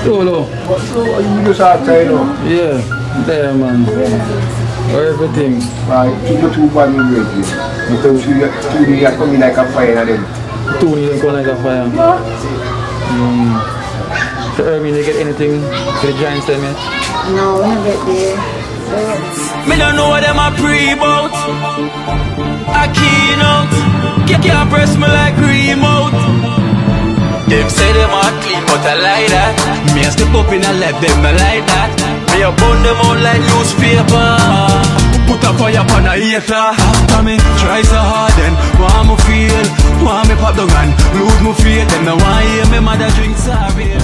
Solo. You just have to, you know. Yeah, there man. Everything. Right, two bad music. Two years coming like a fire and then. 2 years come like a fire. So Erwin, you get anything for the Giants then yet? No, we don't get there. Me don't know what them a pre-bout. A Kino. Can't press me like remote. Them say them a clean but I like that. Me a step up in a left them I like that. Me a burn them out like newspaper. Put a fire upon a hater. After me try so hard then want me feel. Want me pop the gun, lose me faith. Them no want hear me mother drink sorry.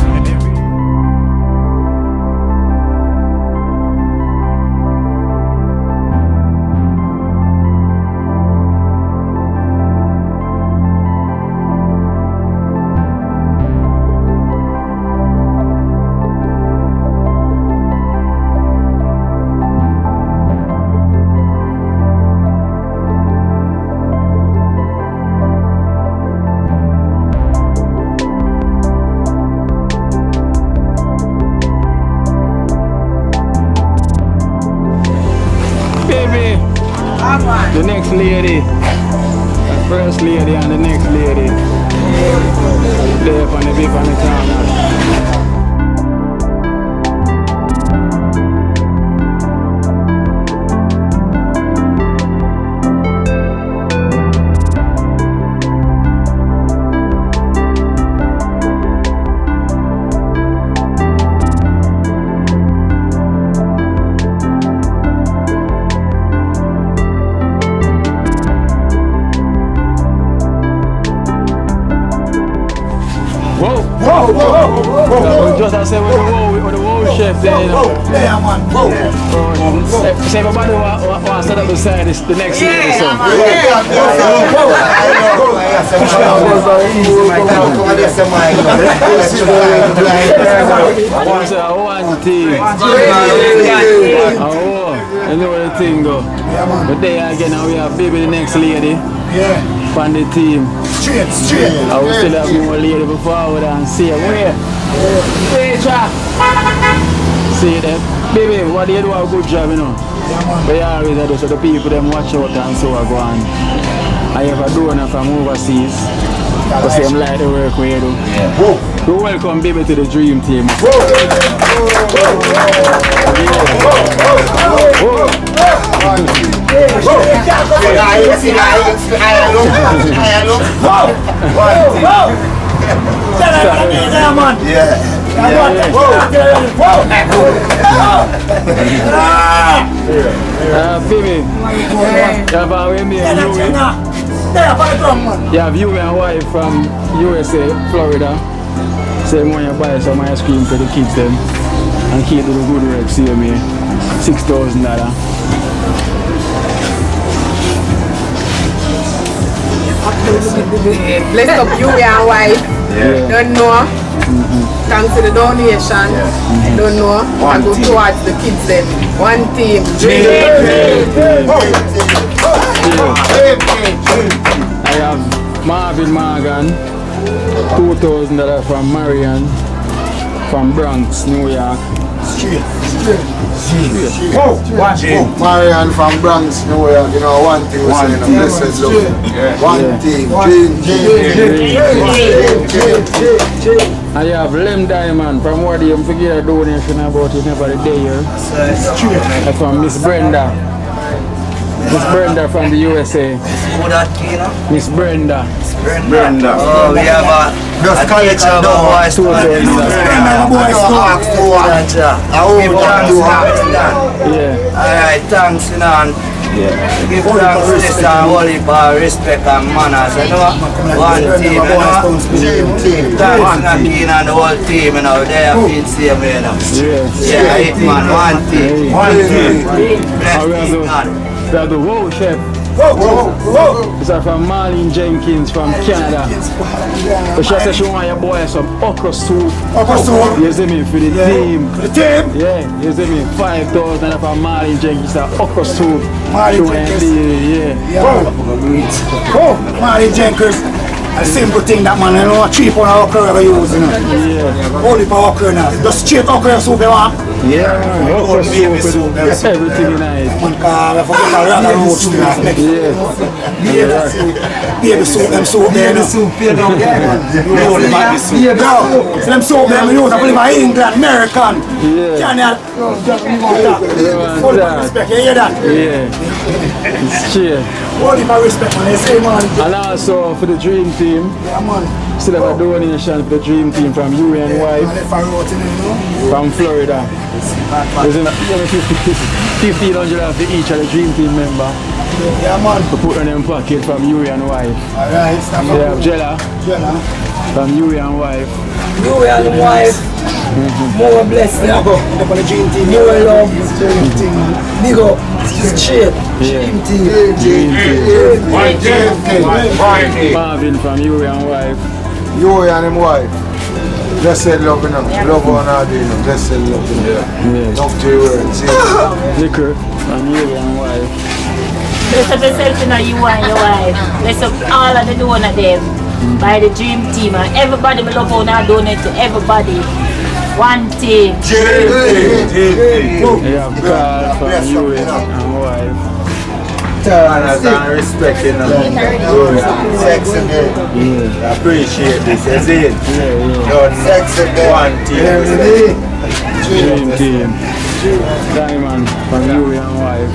The next lady, the first lady and the next lady. There on the big on the town. Just I say with the whole chef there, you know. Yeah, man. Say everybody want to set up beside this, the next lady, so. I want to say, one team. You know where the thing go. But there again, now we have baby the next lady. Yeah. From the team. Straight. I will still have more lady before I would and see her. Where? See them? Baby, what do you do a good job, you know? Yeah, man. But you always do, so the people them watch out and so I go on. I have a donor from overseas. Because them like the work we do. Yeah. We welcome baby to the dream team. Baby, you have you and wife from USA, Florida. Say when you buy some ice cream for the kids them and keep the good work, see me. $6,000. Bless up you and wife. Yeah. Don't know. Thanks to the donation. Don't know. I go towards the kids then. One team. I have Marvin Morgan, $2,000 from Marion, from Bronx, New York. Marion from Bronx, New York, you know, one team. One team. I have Lem Diamond from where they forget a donation about it never a day here. That's from Miss Brenda. Miss Brenda from the USA. Miss Brenda. Oh, we have a college of boys to Alright, thanks, you know. Give thanks to this and holy power, respect and manners. You know, one team, you know. Thanks to Kino and the whole team, you know. They have been same, you know. Yeah, it man, one team. Bless God. We have the Wow Chef. This is from Marley Jenkins from Canada. So she said she want your boy some okra soup. You see me for the team. For the team? Yeah, you see me 5,000 from Marley Jenkins okra soup. Marley Jenkins. Yeah. Marley Jenkins. A simple thing that man, you know, cheap on our okra we use, you know. Yeah. Only for okra now. Just straight okra soup, you want? Yeah, okra soup, everything in it. Man, I forget a lot of roots to that. Baby soup, them soup there, you know. Them soup there, we use, I believe in England, American. Yeah. Full respect, you hear that? Yeah. It's cheer. Only my respect, man, you say, man. And also for the dream team. Yeah, man. Still have a donation for the dream team from you and wife. From Florida. There's $1,500 for each of the dream team member. Yeah, man. To put on them pocket from you and wife. Alright, they have Jella. From you and wife. You and wife. More blessing. For the dream team. More love. Dream team. Big up. Straight. Dream team. Marvin from you and wife. You and him wife. Blessed love in them. Love on our day. Blessed love in them. Love to your words. Liquor from you and wife. Bless up yourself and you and your wife. Bless up all of the donor them by the dream team. And everybody will love on and donate to everybody. One team. You have Carl from you and wife. Honors and respect, you know. Sexy day. Appreciate this, is it? Sexy day. One team. Dream team. Diamond from you and wife.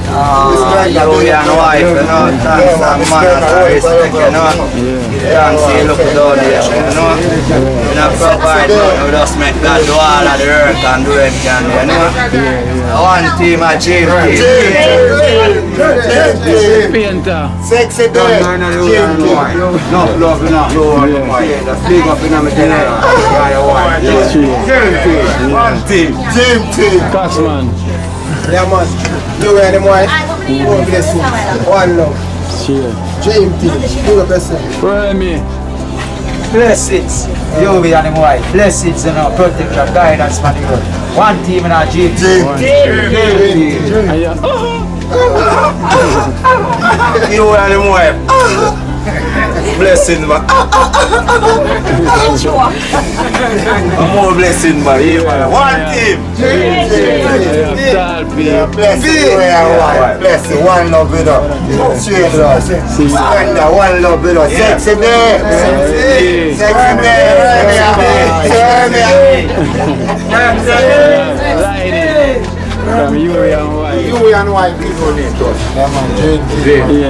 You and wife, you know. Thanks and manners and respect, you know. Thanks to you look down here, you know. You know, provide money, we just make God do all of the work and do everything, you know. One team, a dream team. Painter. Sexy day. No, love, you know. That's big up in the general. One team. Dream team. Cashman. Yeah, man. You and him wife. One blessing. One love. Cheer. Dream team. Do the best thing. Where am I? Blessings, you and him wife. Blessings, you know, protection, guidance, man. One team in our dream team. You and him wife. Blessing, man. More blessing, man. One team. Blessing. One love with her. Straight love. One love with her. Sexy day. Sexy day. From you and wife. You and wife is on it. Yeah, man.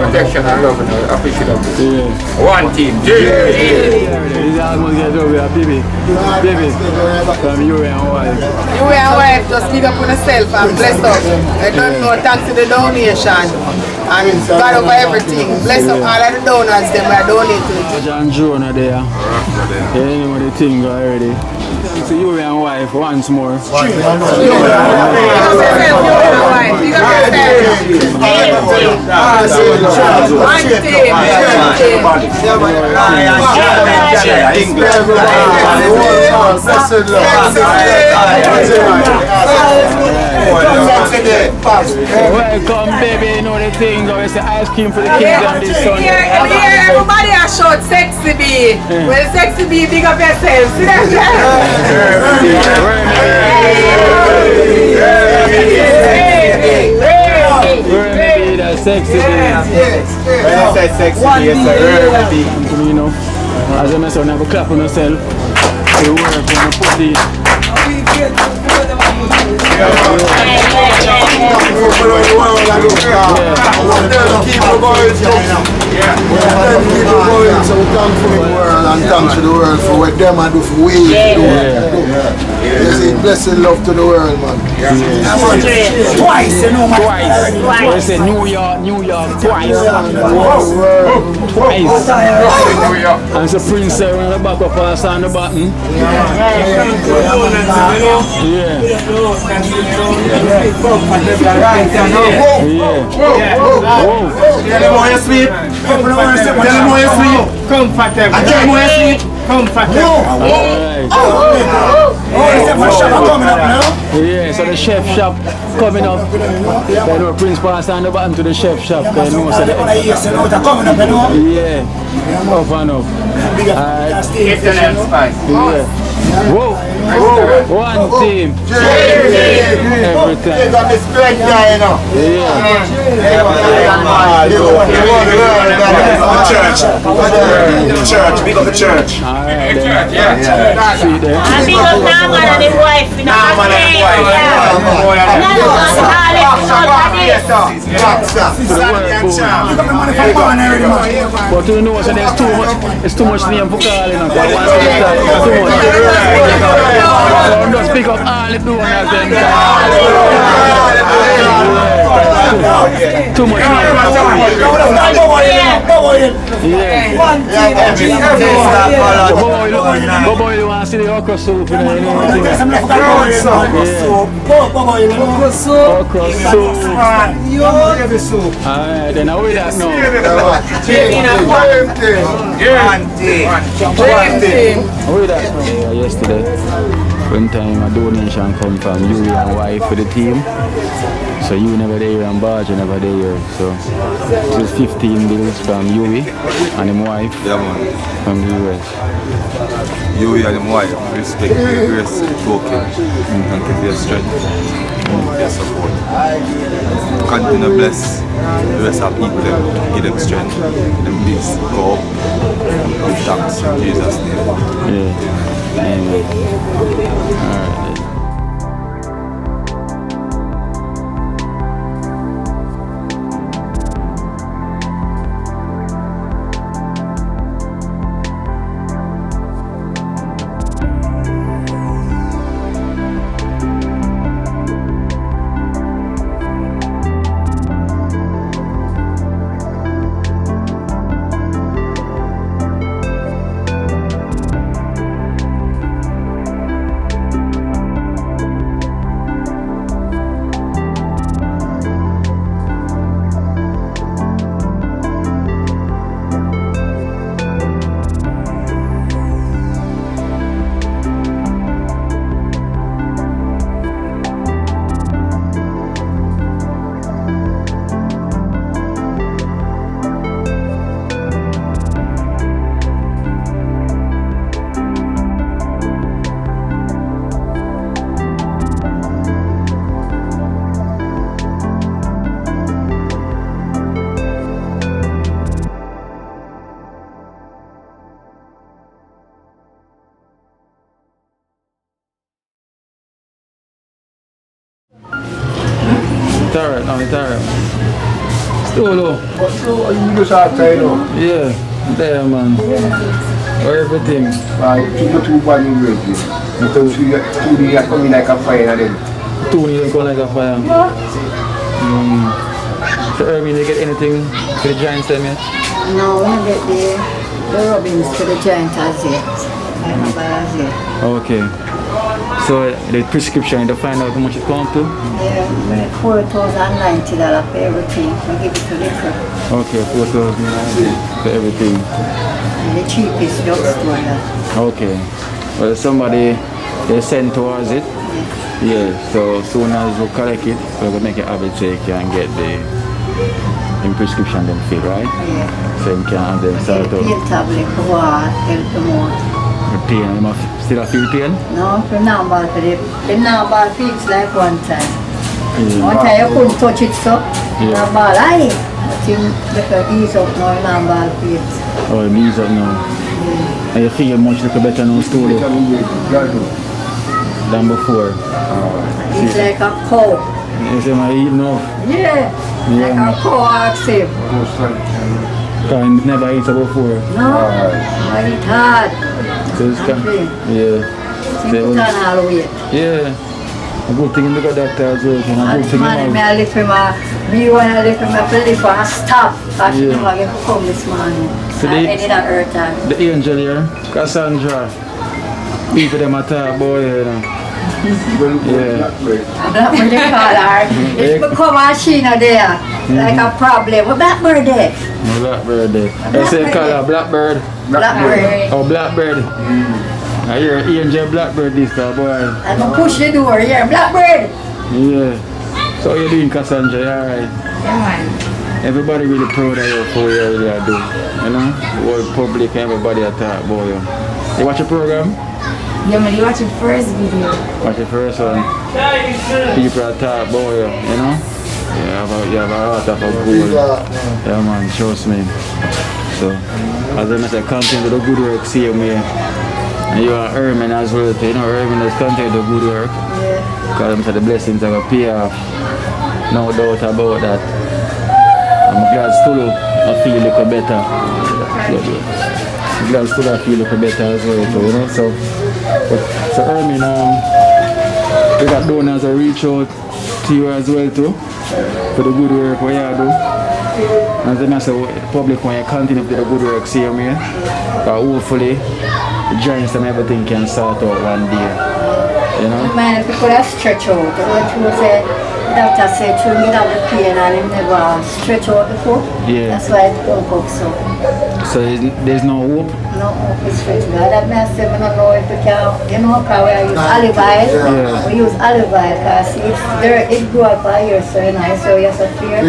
Protection and love and appreciation. One team. It's almost get over, baby. Baby. From you and wife. You and wife just big up on yourself and bless up. I don't know, thanks to the donation. And God over everything. Bless up all of the donors them I donate to. John Jonah there. Yeah, you know the thing already. So you and wife once more. One welcome, baby. You know the thing. It's the ice cream for the kids on this Sunday. Everybody has short sexy bee. Well, sexy bee, big up yourself. See that? Sexy bee. When I say sexy bee, it's a bee. Kino. As I mentioned, have a clap on yourself. You work on the pussy. And thanks to the world for what them and do for we blessing love to the world, man. Twice, you know, man. Twice. I say New York, twice. Twice. And it's a prince on the back of us on the button. Tell him how you sleep. Tell him how you sleep. Comfortable. Tell him how you sleep. Comfortable. Yes. so the chef shop coming up. They know Prince Pass on the bottom to the chef shop. They know so Coming up, yeah, up and up. Yeah. Whoa, one team. Every time. Big up Miss Brenda, you know. Church, big up the church. Alright, Church, see there. I big up Naman and his wife. Naman and his wife. But you know, so there's too much. It's too much name for calling. Too much. So just pick up all the donors and too much name. Bobo, you want to see the okra soup? Okra soup. Alright, then I will that now. I will that now. Yesterday, one time a donation come from you and wife for the team. So you never there and Barge never there. So it was 15 bills from Yui and his wife from the US. Yui and his wife, respect the grace token and give their strength and their support. Continue to bless the rest of people, give them strength, and peace, go up, and thanks in Jesus' name. Yeah. Amen. Alright. It's alright. Still You just outside, you know. yeah, there man. Everything. Two body break. Two days coming like a fire then. 2 years come like a fire. So Erwin, you get anything for the Giants then yet? No, we don't get the rubbings for the giant as yet. I don't buy as yet. Okay. So the prescription, you find out how much it comes to? Yeah, $4,090 for everything. We give it to different. Okay, 4,000 for everything. And the cheapest drugstore. Okay. Well, somebody they send towards it. Yeah. So soon as we collect it, we're gonna make it habit so you can get the prescription then filled, right? Yeah. So you can have them start out. Pain tablet for what? Help them out. The pain, you must still feel pain? No, from now bad for them now bad feels like one time. One time you couldn't touch it so. Now bad aye. But you better ease up now, now bad feels. Oh, it ease up now. And you feel much better now slowly than before. It's like a cow. You say I eat now? Yeah. Like a cow active. Because it never eats before. No, I eat hard. So it's yeah. So put on all weight. Yeah. A good thing to get that as well. A good thing I lift him up. Me when I lift him up, I lift and stop. I should have come this morning. So I ended at earth time. The angel here, Cassandra. People them attack boy, you know. Yeah. That's what they call her. It's become a Sheena there. Like a problem. What blackbird there? No blackbird there. They say call her blackbird. Blackbird. Oh, blackbird. I hear Angel Blackbird this time, boy. I'm gonna push the door here. Blackbird! Yeah. So how you doing, Cassandra? You alright? Yeah, man. Everybody really proud of you for what you really are doing. You know? The whole public, everybody are talking about you. You watch your program? Yeah, man, you watch your first video. Watch your first one. People are talking about you, you know? You have a heart of a gold. Yeah, man, trust me. So, as I say, continue to do good work, see me. And you are Herman as well, you know, Herman has continued to do good work. Because the blessings are going to pay off. No doubt about that. I'm glad still I feel a little better. I'm glad still I feel a little better as well, too, you know. So Herman, we got donors to reach out to you as well, too, for the good work what you do. And then I say, the public, when you continue to do the good work, see me, hopefully the giants and everything can sort out one day. You know? Man, if you could have stretch out, what you say, doctor said, you need have the pain and him never stretch out before. Yeah. That's why it broke up so. So there's no hope? No hope is stretch. That means I don't know if we can, you know, because we use olive oil. Yeah. We use olive oil because it grew up by here, so you know, so you have to fear.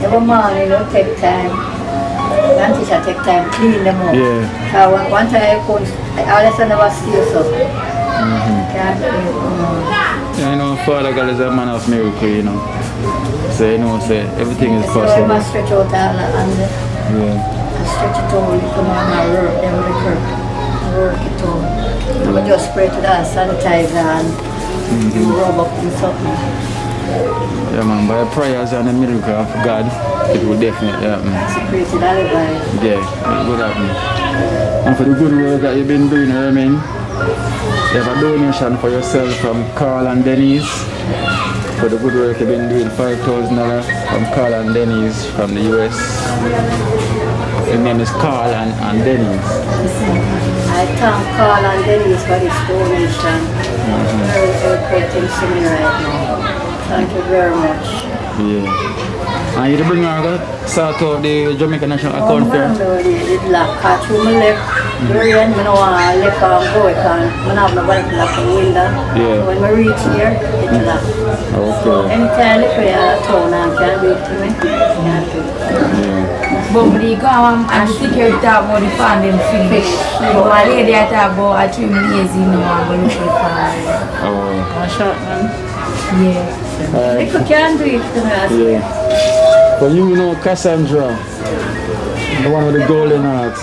Every morning it will take time. One teacher take time clean them up. Yeah. Because one time I couldn't, all of a sudden I was still so. Can't Yeah, you know, Father God is a man of miracle, you know. So, you know, say everything is so I possible. must stretch out and stretch it out, you come on and work, then work it out. We just spray to that sanitizer and you rub up with something. Yeah, man, by prayers and the miracle of God, it will definitely happen. Secreted alibi. Yeah, it will happen. And for the good work that you've been doing, Herman, you have a donation for yourself from Carl and Denise. For the good work you've been doing, $5,000 from Carl and Denise from the US. His name is Carl and Denise. I thank Carl and Denise for this donation. Very helpful things to me right now. Thank you very much. Yeah. And you bring her that sort out the Jamaica National Account Fair? No, it locked. I threw my left. Very end, I don't want to left and go. I don't have nobody to lock the window. Yeah. When I reach here, it's locked. Okay. Anytime I look at a town and can do it to me, can't do it. Yeah. But when you come and the security talk about the farm, them finish. But my lady I talk about I treat me lazy, you know, I'm going to look for the farm. Oh. Short man. Yeah. If you can do it, Yeah. But you know Cassandra, the one with the golden heart,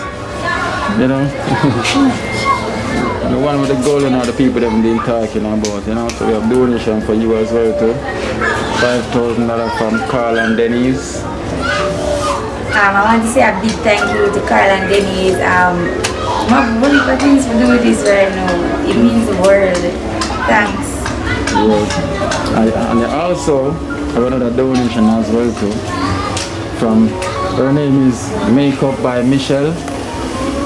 you know? The one with the golden heart, the people that have been talking about, you know? So we have donation for you as well too. $5,000 from Carl and Denise. I want to say a big thank you to Carl and Denise. One of the things we do with this right now, it means the world. Thanks. Yeah. And also have another donation as well too. From her name is Makeup by Michelle.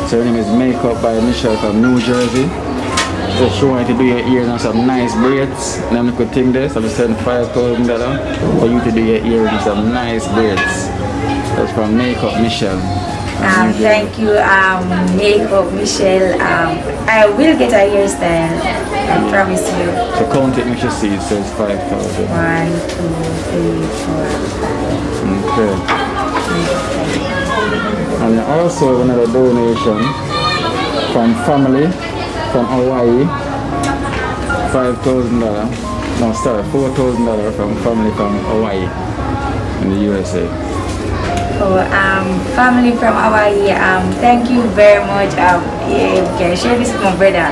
So her name is Makeup by Michelle from New Jersey. So she wanted to do your ears and some nice braids. And I'm gonna think this. I'm gonna send $5,000 for you to do your ears and some nice braids. That's from Makeup Michelle. Thank you, Makeup Michelle. I will get a hairstyle. I promise you. So count it, make you see it says 5,000. 1, 2, 3, 4. Okay. And also another donation from family from Hawaii. $5,000. No, sorry, $4,000 from family from Hawaii in the USA. So, family from Hawaii, thank you very much. Yeah, you can share this with my brother.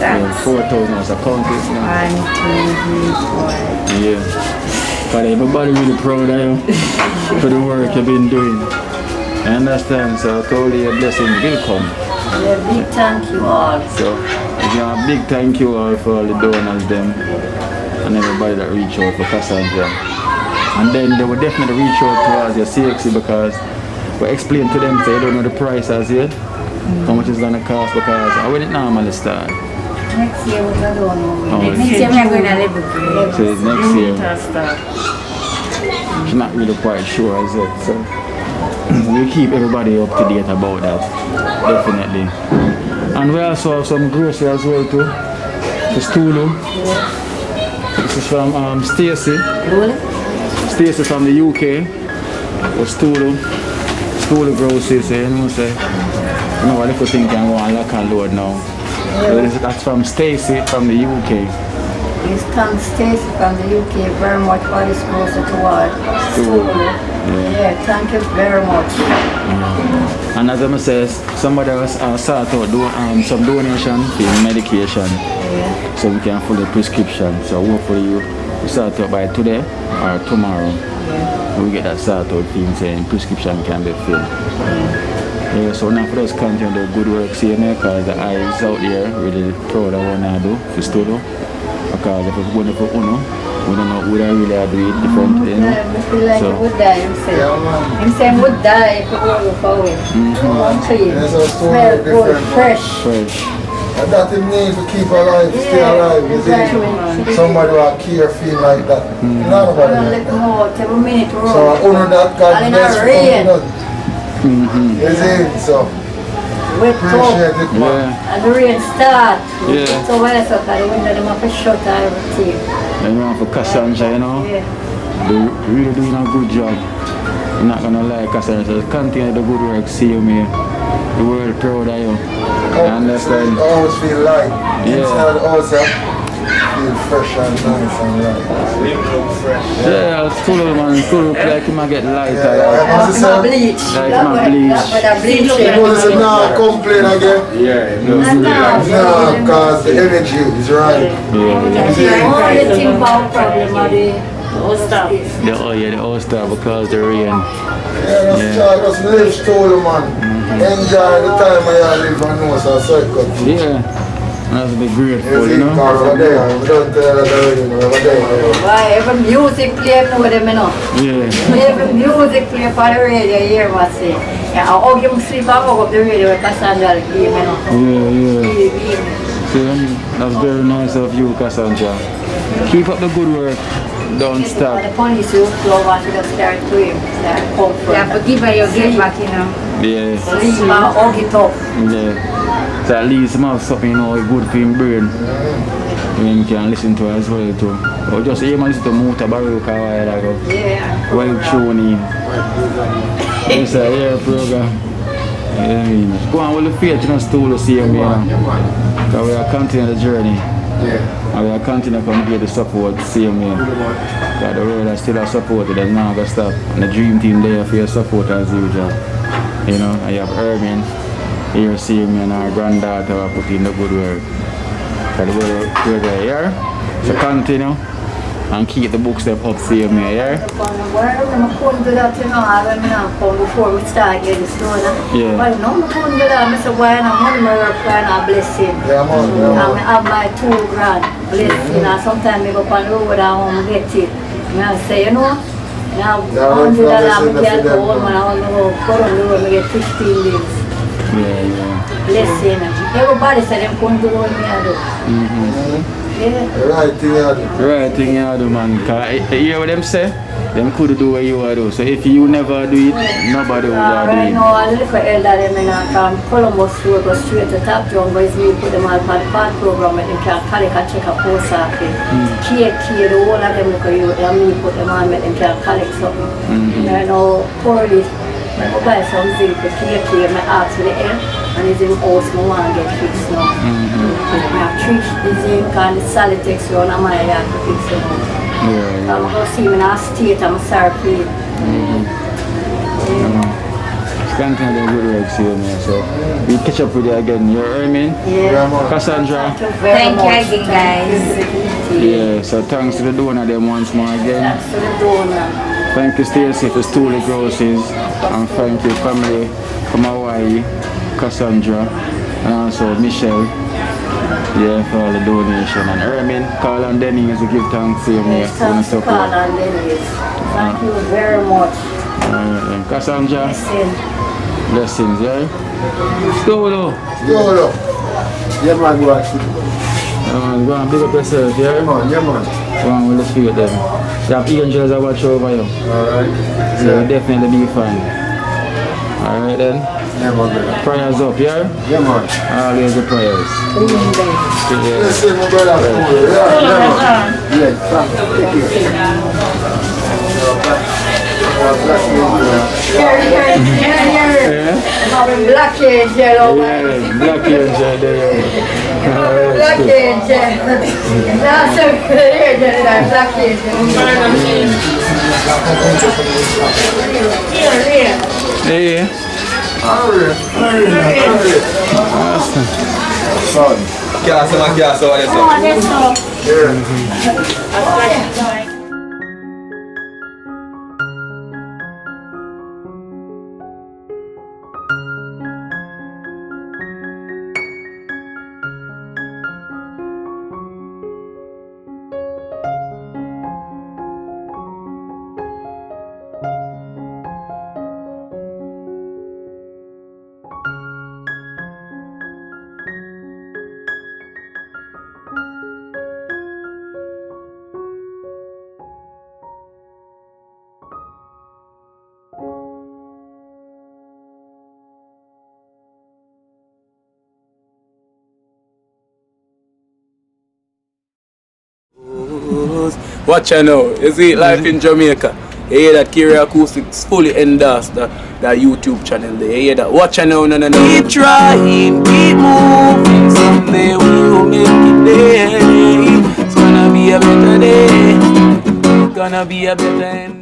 Thanks. 4,000 was a count this now. 1, 2, 3, 4. Yeah. But everybody really proud of you for the work you've been doing. I understand, so I told you a blessing will come. Yeah, big thank you all. So, again, a big thank you all for all the donors them and everybody that reached out for Cassandra. And then they will definitely reach out towards your CXC because we explain to them, say you don't know the price as yet, how much it's gonna cost because I wouldn't normally start. Next year we're going to do Next year we're going to live with you. So it's next year. She's not really quite sure as yet, so we'll keep everybody up to date about that, definitely. And we also have some grocery as well too. It's Tulu. This is from Stacy. Stacy from the UK. It's Tulu groceries, you know, say. You know what if you think can go and lock and load now. So that's from Stacy from the UK. This comes Stacy from the UK very much what is closer toward Tulu. Yeah, thank you very much. And as I say, somebody else start out do some donation for medication, so we can fill the prescription. So hopefully you start out by today or tomorrow. We get that start out thing saying prescription can be filled. Yeah, so now for us continue the good work CNA because the eyes out there really proud of what I do for studio. Because if it's going for Uno, we don't know who I really do it different, you know. I feel like he would die himself. Himself would die if he would go away. One clean. Smell good, fresh. And that him need to keep alive, stay alive. Exactly. Somebody who care feel like that. Not about let them out every minute. So honor that God bless you. You see, so wet up, and the rain start. So when I saw that the window, them have to shut everything. You know, for Cassandra, you know, they really doing a good job. I'm not gonna lie, Cassandra, so continue the good work, see you, me. The world proud of you. You understand? I always feel light. Inside also feel fresh and nice and light. Yeah, it's cool, man. It's cool, like you might get lighter. Like my bleach. Like my bleach. You notice him now complain again? Yeah, no, because the energy is right. Only thing about problem are the All-Star. The All-Star because the rain. Yeah, just live slowly, man. Enjoy the time I live and know so cycle. Yeah, that's a bit grateful, you know. Over there, we don't tell that already, over there. Why, every music play for them, you know. Yeah. Every music play for the radio, you hear what I say. Yeah, I'll give them sleep, I'll go up the radio with Cassandra, you know. Yeah. See, that's very nice of you, Cassandra. Keep up the good work. Don't stop. The police will flow and just start to him. Yeah, forgive her your give back, you know. Yeah. Sleep and hug it up. Yeah. So at least him have something, you know, good for him brain. You can listen to as well too. Or just even listen to Muta Baruch a while ago. Yeah. Well tuning. It's a air program. Yeah, I mean. Go on with the faith, you know, still the same, you know. Because we are continuing the journey. And we are continuing to come get the support, same way. Because the world is still a support, there's not going to stop. And the dream team there for your support as usual. You know, and you have Ermin, here seeing me and our granddaughter are putting the good work. So the world we're here. So continue and keep the book step up, see me here. I couldn't do that, you know, I went come before we start getting the store. Yeah. But no, I couldn't do that. I said, why I'm on my work and I bless him. I have my $2 grand blessing, and sometimes I go on the road and I want to get it. And I say, you know, now $100 I can't go home and I want to go on the road and get 15 days. Yeah. Blessing. Everybody said they couldn't do what I do. Yeah. The right thing you do. The right thing you do, man. Because you hear what them say? Them could do what you do. So if you never do it, nobody will do it. Right now, I look at elder them in Columbus Road, go straight to top John, but me put them all on the part program and they can collect and check a post office. KK, the whole of them look at you, and me put them on, make them can collect something. I know, poorly, I go buy some zinc for KK, I ask for the air, and it's in the house, I want to get fixed now. I have tricked the zinc and the Solitex run on my yard to fix them out. I'm going to see me in a state, I'm sorry for you. Continue the good work, see you, man. So we catch up with you again. You hear me? Yeah. Cassandra. Thank you again, guys. Yeah, so thanks to the donor them once more again. Thanks to the donor. Thank you, Stacey, for Story Groceries. And thank you, family from Hawaii, Cassandra, and also Michelle. Yeah, for all the donation. And Ermin, Carl and Dennis, we give thanks to you. Thanks to Carl and Dennis. Thank you very much. Cassandra. Blessings, yeah? Stolo. Yeah, man, go on. Go on, big up yourself, yeah? Yeah, man. Go on, we'll just feel them. You have angels that watch over you. Alright. So you'll definitely be fine. Alright then. Never brother. Prayers up, yeah? Yeah, man. Always the prayers. Let's see my brother. Black angel, Black angel there. Black angel. That's a black angel. Hey. Son. Castle and castle, what you say? Oh, that's all. Watch out now, you see life in Jamaica. You hear that Kiri Acoustics fully endorsed that YouTube channel there. You hear that? Watch out now, no. Keep trying, keep moving. Someday we will make it there. It's gonna be a better day. Gonna be a better end.